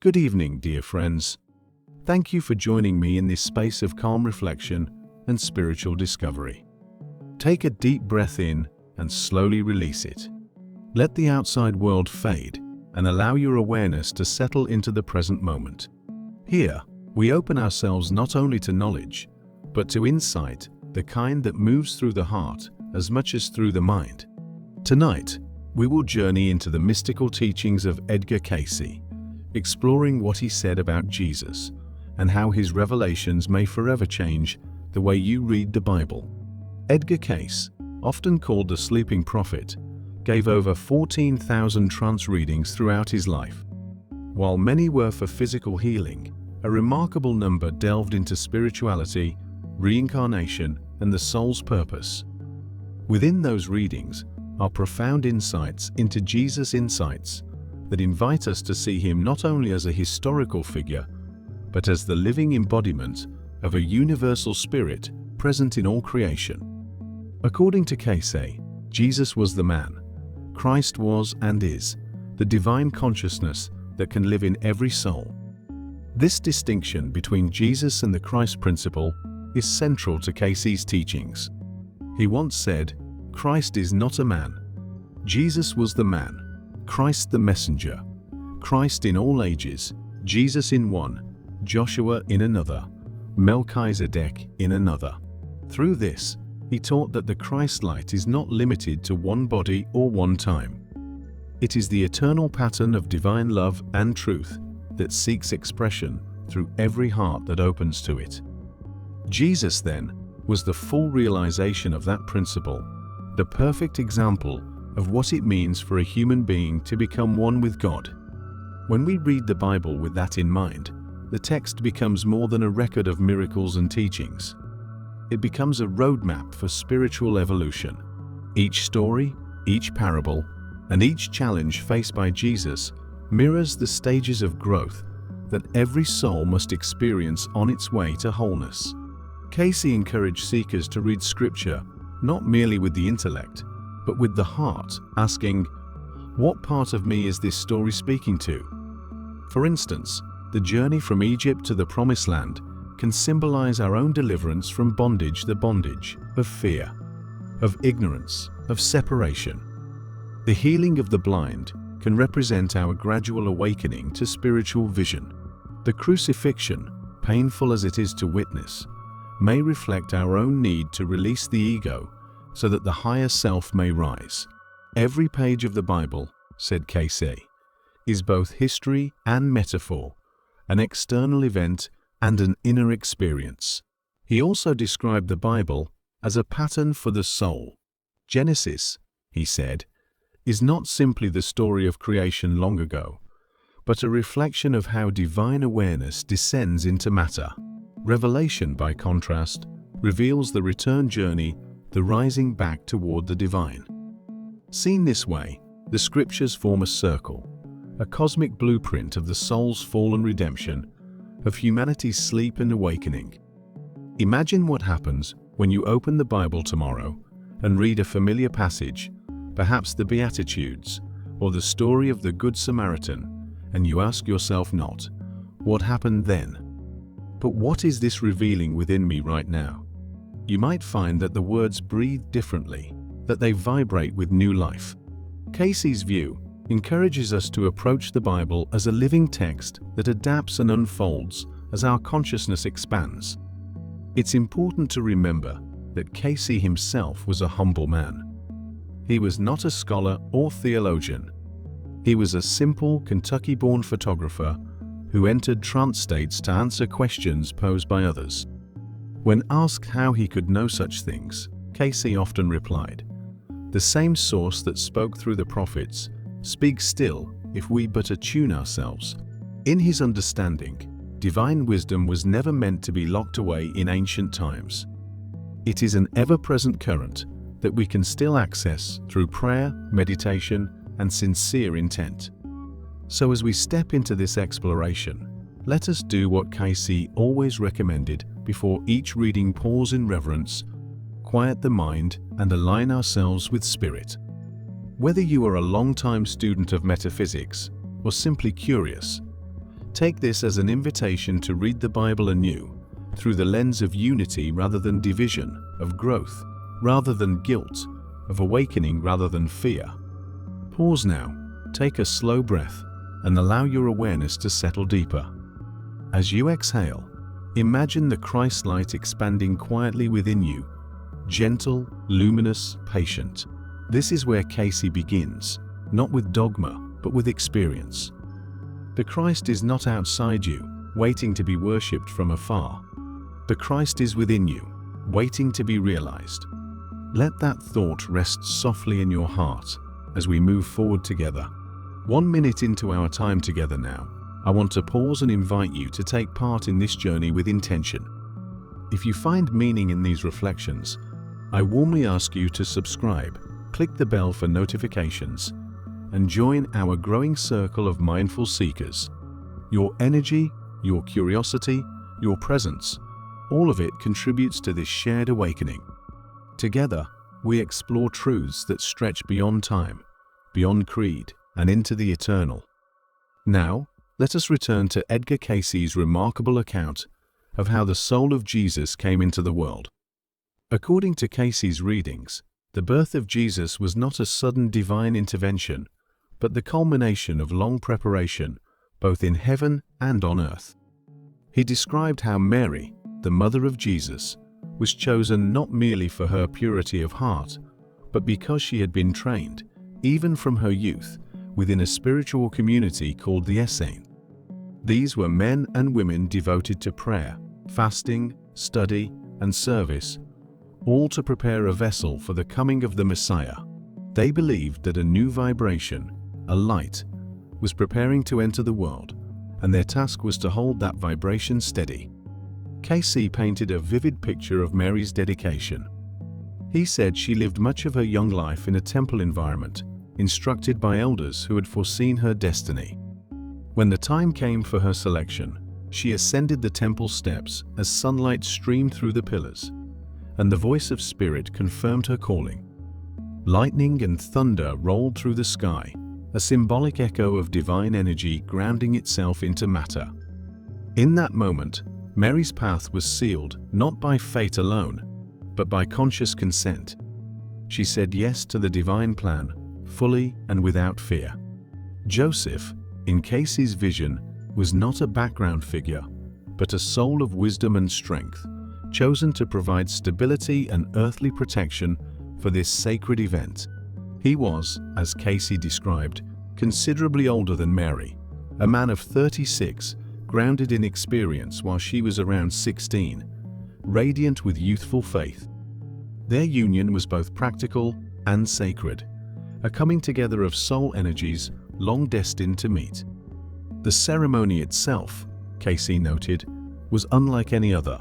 Good evening, dear friends. Thank you for joining me in this space of calm reflection and spiritual discovery. Take a deep breath in and slowly release it. Let the outside world fade and allow your awareness to settle into the present moment. Here, we open ourselves not only to knowledge, but to insight, the kind that moves through the heart as much as through the mind. Tonight, we will journey into the mystical teachings of Edgar Cayce, exploring what he said about Jesus and how his revelations may forever change the way you read the Bible. Edgar Cayce, often called the sleeping prophet, gave over 14,000 trance readings throughout his life. While many were for physical healing, a remarkable number delved into spirituality, reincarnation, and the soul's purpose. Within those readings are profound insights into Jesus' insights that invite us to see him not only as a historical figure, but as the living embodiment of a universal spirit present in all creation. According to Cayce, Jesus was the man. Christ was and is the divine consciousness that can live in every soul. This distinction between Jesus and the Christ principle is central to Cayce's teachings. He once said, "Christ is not a man. Jesus was the man, Christ the messenger, Christ in all ages, Jesus in one, Joshua in another, Melchizedek in another." Through this, he taught that the Christ light is not limited to one body or one time. It is the eternal pattern of divine love and truth that seeks expression through every heart that opens to it. Jesus, then, was the full realization of that principle, the perfect example of what it means for a human being to become one with God. When we read the Bible with that in mind, the text becomes more than a record of miracles and teachings. It becomes a roadmap for spiritual evolution. Each story, each parable, and each challenge faced by Jesus mirrors the stages of growth that every soul must experience on its way to wholeness. Cayce encouraged seekers to read Scripture not merely with the intellect, but with the heart, asking, "What part of me is this story speaking to?" For instance, the journey from Egypt to the Promised Land can symbolize our own deliverance from bondage, the bondage of fear, of ignorance, of separation. The healing of the blind can represent our gradual awakening to spiritual vision. The crucifixion, painful as it is to witness, may reflect our own need to release the ego so that the higher self may rise. Every page of the Bible, said Cayce, is both history and metaphor, an external event and an inner experience. He also described the Bible as a pattern for the soul. Genesis, he said, is not simply the story of creation long ago, but a reflection of how divine awareness descends into matter. Revelation, by contrast, reveals the return journey, the rising back toward the divine. Seen this way, the Scriptures form a circle, a cosmic blueprint of the soul's fall and redemption, of humanity's sleep and awakening. Imagine what happens when you open the Bible tomorrow and read a familiar passage, perhaps the Beatitudes or the story of the Good Samaritan, and you ask yourself not, "What happened then?" but "What is this revealing within me right now?" You might find that the words breathe differently, that they vibrate with new life. Cayce's view encourages us to approach the Bible as a living text that adapts and unfolds as our consciousness expands. It's important to remember that Cayce himself was a humble man. He was not a scholar or theologian. He was a simple Kentucky-born photographer who entered trance states to answer questions posed by others. When asked how he could know such things, Cayce often replied, "The same source that spoke through the prophets speaks still if we but attune ourselves." In his understanding, divine wisdom was never meant to be locked away in ancient times. It is an ever-present current that we can still access through prayer, meditation, and sincere intent. So as we step into this exploration, let us do what Cayce always recommended before each reading: pause in reverence, quiet the mind, and align ourselves with spirit. Whether you are a long-time student of metaphysics or simply curious, Take this as an invitation to read the Bible anew, through the lens of unity rather than division, of growth rather than guilt, of awakening rather than fear. Pause now, take a slow breath, and allow your awareness to settle deeper. As you exhale, imagine the Christ light expanding quietly within you, gentle, luminous, patient. This is where Cayce begins, not with dogma, but with experience. The Christ is not outside you, waiting to be worshipped from afar. The Christ is within you, waiting to be realized. Let that thought rest softly in your heart as we move forward together. 1 minute into our time together now, I want to pause and invite you to take part in this journey with intention. If you find meaning in these reflections, I warmly ask you to subscribe, click the bell for notifications, and join our growing circle of mindful seekers. Your energy, your curiosity, your presence, all of it contributes to this shared awakening. Together, we explore truths that stretch beyond time, beyond creed, and into the eternal. Now, let us return to Edgar Cayce's remarkable account of how the soul of Jesus came into the world. According to Cayce's readings, the birth of Jesus was not a sudden divine intervention, but the culmination of long preparation, both in heaven and on earth. He described how Mary, the mother of Jesus, was chosen not merely for her purity of heart, but because she had been trained, even from her youth, within a spiritual community called the Essenes. These were men and women devoted to prayer, fasting, study, and service, all to prepare a vessel for the coming of the Messiah. They believed that a new vibration, a light, was preparing to enter the world, and their task was to hold that vibration steady. Cayce painted a vivid picture of Mary's dedication. He said she lived much of her young life in a temple environment, instructed by elders who had foreseen her destiny. When the time came for her selection, she ascended the temple steps as sunlight streamed through the pillars, and the voice of spirit confirmed her calling. Lightning and thunder rolled through the sky, a symbolic echo of divine energy grounding itself into matter. In that moment, Mary's path was sealed not by fate alone, but by conscious consent. She said yes to the divine plan, fully and without fear. Joseph, in Cayce's vision, was not a background figure, but a soul of wisdom and strength, chosen to provide stability and earthly protection for this sacred event. He was, as Cayce described, considerably older than Mary, a man of 36, grounded in experience while she was around 16, radiant with youthful faith. Their union was both practical and sacred, a coming together of soul energies long destined to meet. The ceremony itself, Cayce noted, was unlike any other,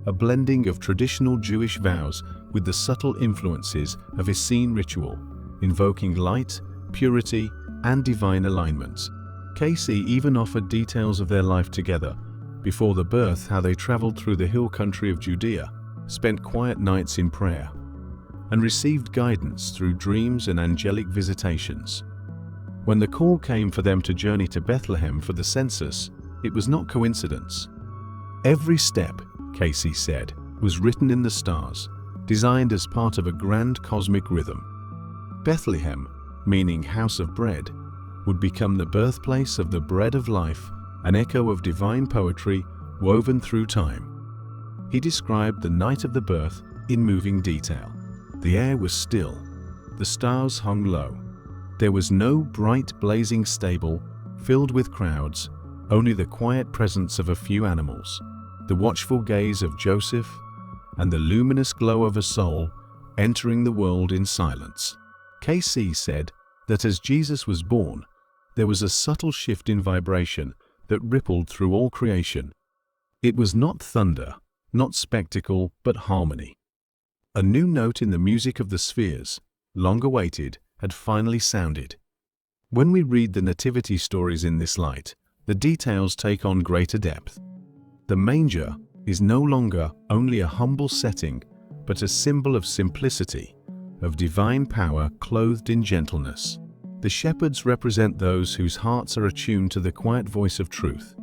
a blending of traditional Jewish vows with the subtle influences of Essene ritual, invoking light, purity, and divine alignments. Cayce even offered details of their life together, before the birth, how they traveled through the hill country of Judea, spent quiet nights in prayer, and received guidance through dreams and angelic visitations. When the call came for them to journey to Bethlehem for the census, it was not coincidence. Every step, Cayce said, was written in the stars, designed as part of a grand cosmic rhythm. Bethlehem, meaning house of bread, would become the birthplace of the bread of life, an echo of divine poetry woven through time. He described the night of the birth in moving detail. The air was still, the stars hung low. There was no bright blazing stable filled with crowds, only the quiet presence of a few animals, the watchful gaze of Joseph, and the luminous glow of a soul entering the world in silence. Cayce said that as Jesus was born, there was a subtle shift in vibration that rippled through all creation. It was not thunder, not spectacle, but harmony. A new note in the music of the spheres, long awaited, had finally sounded. When we read the nativity stories in this light, the details take on greater depth. The manger is no longer only a humble setting, but a symbol of simplicity, of divine power clothed in gentleness. The shepherds represent those whose hearts are attuned to the quiet voice of truth,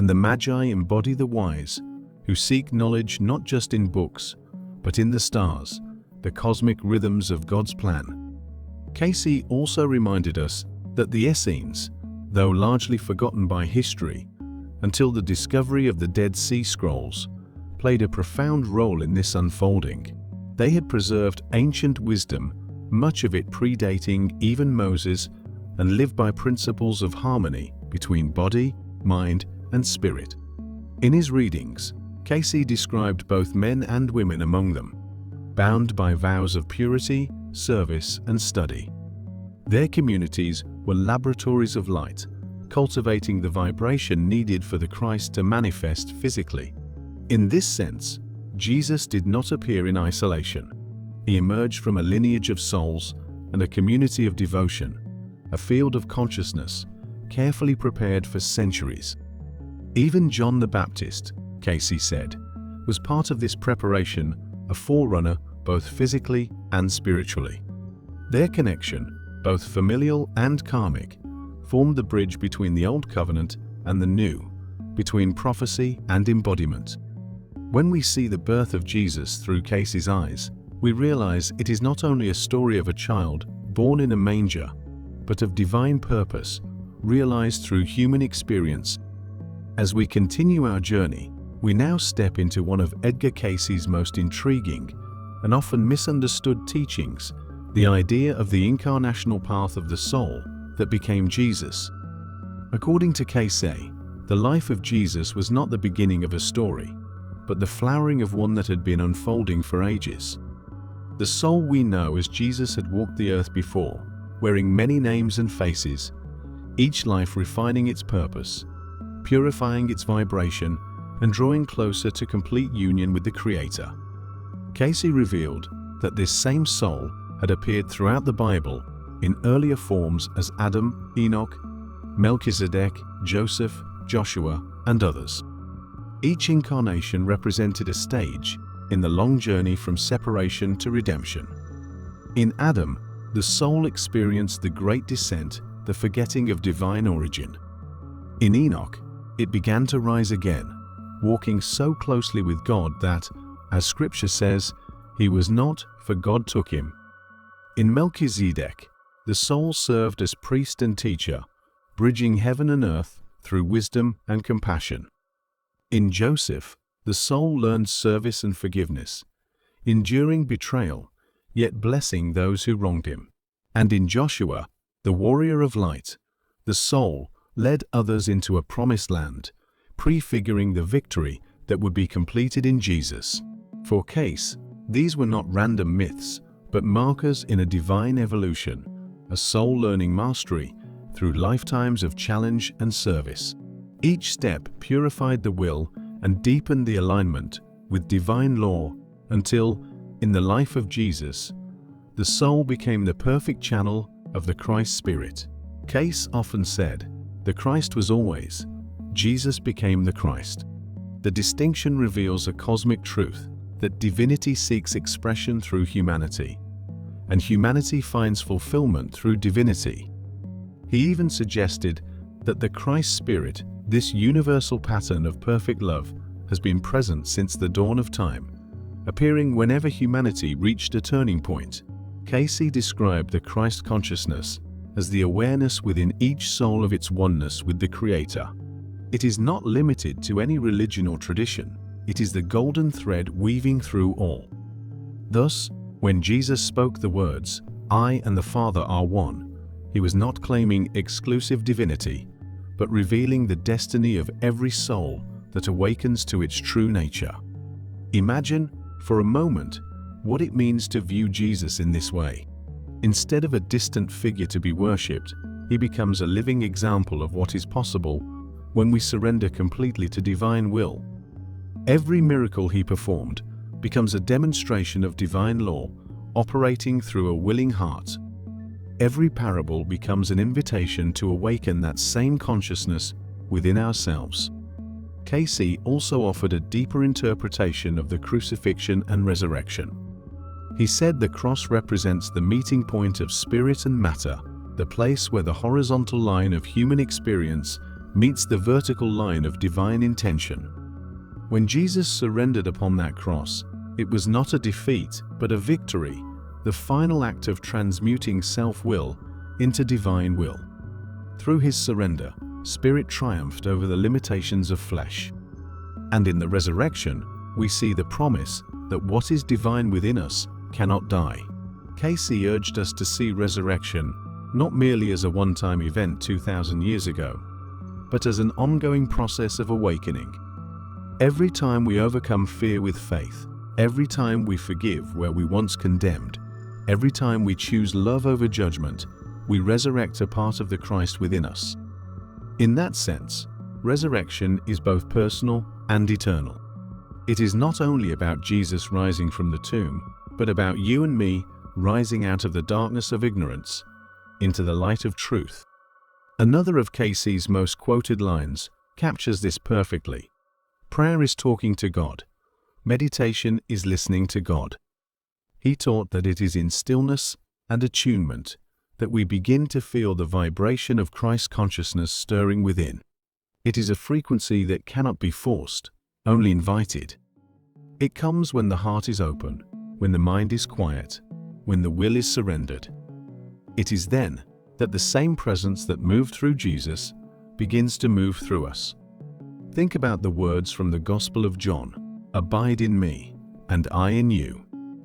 and the Magi embody the wise, who seek knowledge not just in books, but in the stars, the cosmic rhythms of God's plan. Cayce also reminded us that the Essenes, though largely forgotten by history, until the discovery of the Dead Sea Scrolls, played a profound role in this unfolding. They had preserved ancient wisdom, much of it predating even Moses, and lived by principles of harmony between body, mind, and spirit. In his readings, Cayce described both men and women among them, bound by vows of purity, service, and study. Their communities were laboratories of light, cultivating the vibration needed for the Christ to manifest physically. In this sense, Jesus did not appear in isolation. He emerged from a lineage of souls and a community of devotion, a field of consciousness, carefully prepared for centuries. Even John the Baptist, Cayce said, was part of this preparation, a forerunner both physically and spiritually. Their connection, both familial and karmic, formed the bridge between the Old Covenant and the New, between prophecy and embodiment. When we see the birth of Jesus through Cayce's eyes, we realize it is not only a story of a child born in a manger, but of divine purpose, realized through human experience. As we continue our journey, we now step into one of Edgar Cayce's most intriguing and often misunderstood teachings, the idea of the incarnational path of the soul that became Jesus. According to Cayce, the life of Jesus was not the beginning of a story, but the flowering of one that had been unfolding for ages. The soul we know as Jesus had walked the earth before, wearing many names and faces, each life refining its purpose, purifying its vibration, and drawing closer to complete union with the Creator. Cayce revealed that this same soul had appeared throughout the Bible in earlier forms as Adam, Enoch, Melchizedek, Joseph, Joshua, and others. Each incarnation represented a stage in the long journey from separation to redemption. In Adam, the soul experienced the great descent, the forgetting of divine origin. In Enoch, it began to rise again, walking so closely with God that, as Scripture says, he was not, for God took him. In Melchizedek, the soul served as priest and teacher, bridging heaven and earth through wisdom and compassion. In Joseph, the soul learned service and forgiveness, enduring betrayal, yet blessing those who wronged him. And in Joshua, the warrior of light, the soul led others into a promised land, prefiguring the victory that would be completed in Jesus. For Cayce, these were not random myths, but markers in a divine evolution, a soul learning mastery through lifetimes of challenge and service. Each step purified the will and deepened the alignment with divine law until, in the life of Jesus, the soul became the perfect channel of the Christ Spirit. Cayce often said, "The Christ was always, Jesus became the Christ." The distinction reveals a cosmic truth that divinity seeks expression through humanity, and humanity finds fulfillment through divinity. He even suggested that the Christ Spirit, this universal pattern of perfect love, has been present since the dawn of time, appearing whenever humanity reached a turning point. Cayce described the Christ consciousness as the awareness within each soul of its oneness with the Creator. It is not limited to any religion or tradition. It is the golden thread weaving through all. Thus, when Jesus spoke the words, "I and the Father are one," he was not claiming exclusive divinity, but revealing the destiny of every soul that awakens to its true nature. Imagine, for a moment, what it means to view Jesus in this way. Instead of a distant figure to be worshipped, he becomes a living example of what is possible when we surrender completely to divine will. Every miracle he performed becomes a demonstration of divine law, operating through a willing heart. Every parable becomes an invitation to awaken that same consciousness within ourselves. Cayce also offered a deeper interpretation of the crucifixion and resurrection. He said the cross represents the meeting point of spirit and matter, the place where the horizontal line of human experience meets the vertical line of divine intention. When Jesus surrendered upon that cross, it was not a defeat, but a victory, the final act of transmuting self-will into divine will. Through his surrender, spirit triumphed over the limitations of flesh. And in the resurrection, we see the promise that what is divine within us cannot die. Cayce urged us to see resurrection not merely as a one-time event 2,000 years ago, but as an ongoing process of awakening. Every time we overcome fear with faith, every time we forgive where we once condemned, every time we choose love over judgment, we resurrect a part of the Christ within us. In that sense, resurrection is both personal and eternal. It is not only about Jesus rising from the tomb, but about you and me rising out of the darkness of ignorance into the light of truth. Another of Cayce's most quoted lines captures this perfectly. Prayer is talking to God. Meditation is listening to God. He taught that it is in stillness and attunement that we begin to feel the vibration of Christ consciousness stirring within. It is a frequency that cannot be forced, only invited. It comes when the heart is open, when the mind is quiet, when the will is surrendered. It is then that the same presence that moved through Jesus begins to move through us. Think about the words from the Gospel of John, "Abide in me, and I in you."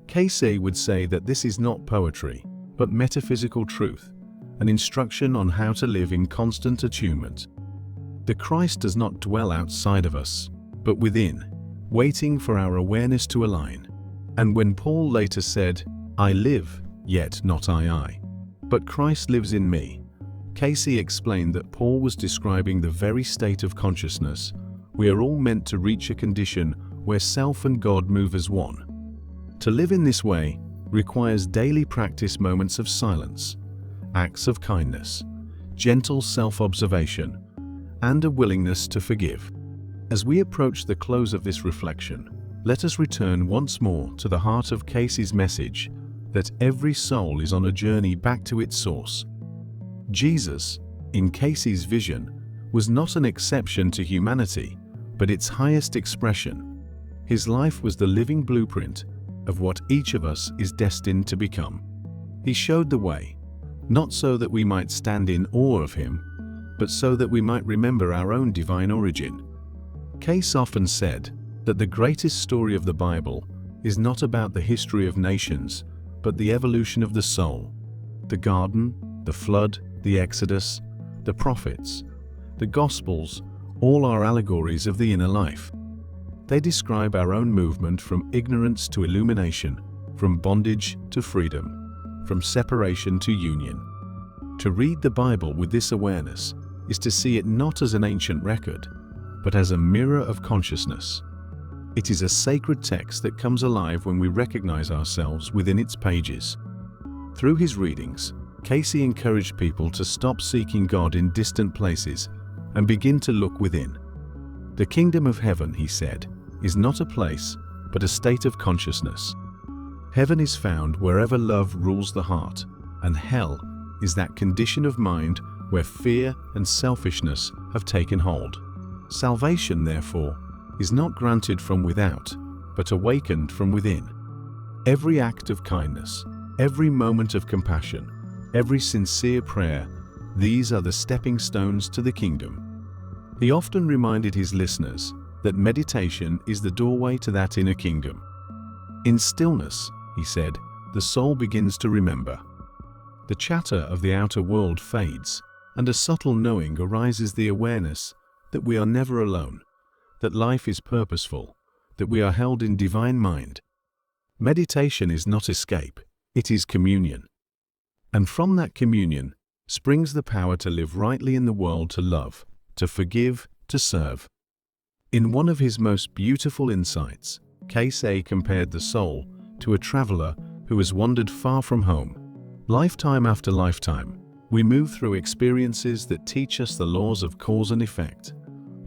Cayce would say that this is not poetry, but metaphysical truth, an instruction on how to live in constant attunement. The Christ does not dwell outside of us, but within, waiting for our awareness to align. And when Paul later said, "I live, yet not I, but Christ lives in me," Cayce explained that Paul was describing the very state of consciousness we are all meant to reach, a condition where self and God move as one. To live in this way requires daily practice, moments of silence, acts of kindness, gentle self-observation, and a willingness to forgive. As we approach the close of this reflection, let us return once more to the heart of Cayce's message that every soul is on a journey back to its source. Jesus, in Cayce's vision, was not an exception to humanity, but its highest expression. His life was the living blueprint of what each of us is destined to become. He showed the way, not so that we might stand in awe of him, but so that we might remember our own divine origin. Cayce often said that the greatest story of the Bible is not about the history of nations, but the evolution of the soul. The garden, the flood, the Exodus, the prophets, the Gospels, all are allegories of the inner life. They describe our own movement from ignorance to illumination, from bondage to freedom, from separation to union. To read the Bible with this awareness is to see it not as an ancient record, but as a mirror of consciousness. It is a sacred text that comes alive when we recognize ourselves within its pages. Through his readings, Cayce encouraged people to stop seeking God in distant places and begin to look within. The kingdom of heaven, he said, is not a place, but a state of consciousness. Heaven is found wherever love rules the heart, and hell is that condition of mind where fear and selfishness have taken hold. Salvation, therefore, is not granted from without, but awakened from within. Every act of kindness, every moment of compassion, every sincere prayer, these are the stepping stones to the kingdom. He often reminded his listeners that meditation is the doorway to that inner kingdom. In stillness, he said, the soul begins to remember. The chatter of the outer world fades, and a subtle knowing arises, the awareness that we are never alone, that life is purposeful, that we are held in divine mind. Meditation is not escape, it is communion. And from that communion springs the power to live rightly in the world, to love, to forgive, to serve. In one of his most beautiful insights, Cayce compared the soul to a traveler who has wandered far from home. Lifetime after lifetime, we move through experiences that teach us the laws of cause and effect,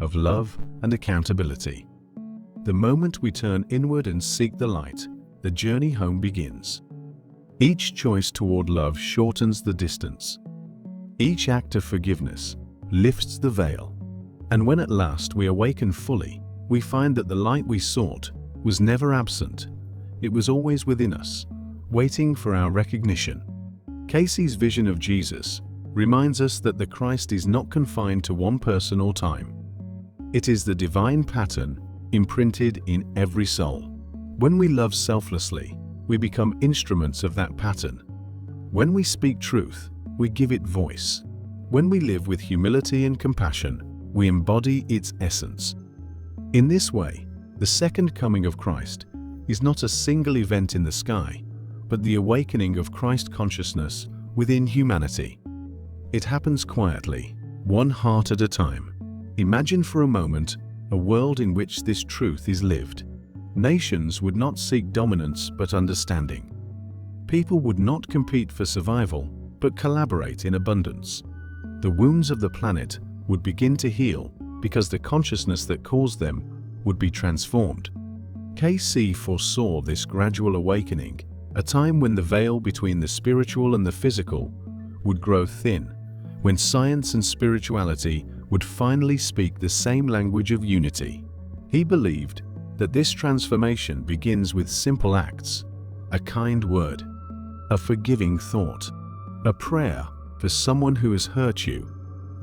of love and accountability. The moment we turn inward and seek the light, the journey home begins. Each choice toward love shortens the distance. Each act of forgiveness lifts the veil. And when at last we awaken fully, we find that the light we sought was never absent. It was always within us, waiting for our recognition. Cayce's vision of Jesus reminds us that the Christ is not confined to one person or time. It is the divine pattern imprinted in every soul. When we love selflessly, we become instruments of that pattern. When we speak truth, we give it voice. When we live with humility and compassion, we embody its essence. In this way, the second coming of Christ is not a single event in the sky, but the awakening of Christ consciousness within humanity. It happens quietly, one heart at a time. Imagine for a moment a world in which this truth is lived. Nations would not seek dominance but understanding. People would not compete for survival but collaborate in abundance. The wounds of the planet would begin to heal because the consciousness that caused them would be transformed. Cayce foresaw this gradual awakening, a time when the veil between the spiritual and the physical would grow thin, when science and spirituality would finally speak the same language of unity. He believed that this transformation begins with simple acts, a kind word, a forgiving thought, a prayer for someone who has hurt you.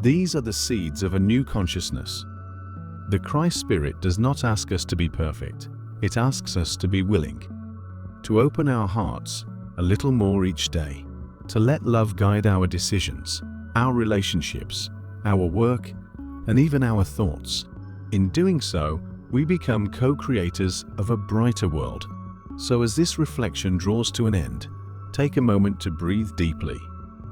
These are the seeds of a new consciousness. The Christ Spirit does not ask us to be perfect. It asks us to be willing, to open our hearts a little more each day, to let love guide our decisions, our relationships, our work, and even our thoughts. In doing so, we become co-creators of a brighter world. So as this reflection draws to an end, take a moment to breathe deeply.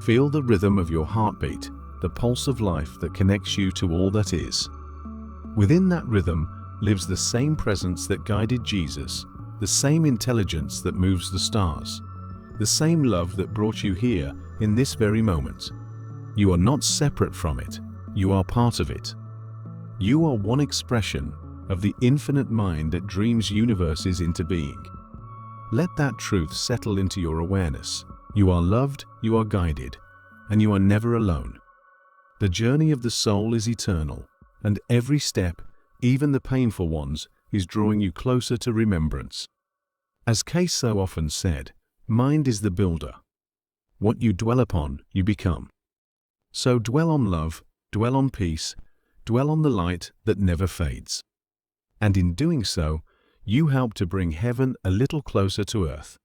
Feel the rhythm of your heartbeat, the pulse of life that connects you to all that is. Within that rhythm lives the same presence that guided Jesus, the same intelligence that moves the stars, the same love that brought you here in this very moment. You are not separate from it. You are part of it. You are one expression of the infinite mind that dreams universes into being. Let that truth settle into your awareness. You are loved, you are guided, and you are never alone. The journey of the soul is eternal, and every step, even the painful ones, is drawing you closer to remembrance. As Cayce so often said, mind is the builder. What you dwell upon, you become. So dwell on love, dwell on peace, dwell on the light that never fades. And in doing so, you help to bring heaven a little closer to earth.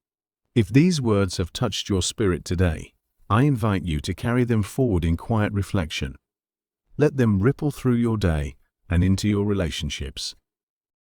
If these words have touched your spirit today, I invite you to carry them forward in quiet reflection. Let them ripple through your day and into your relationships,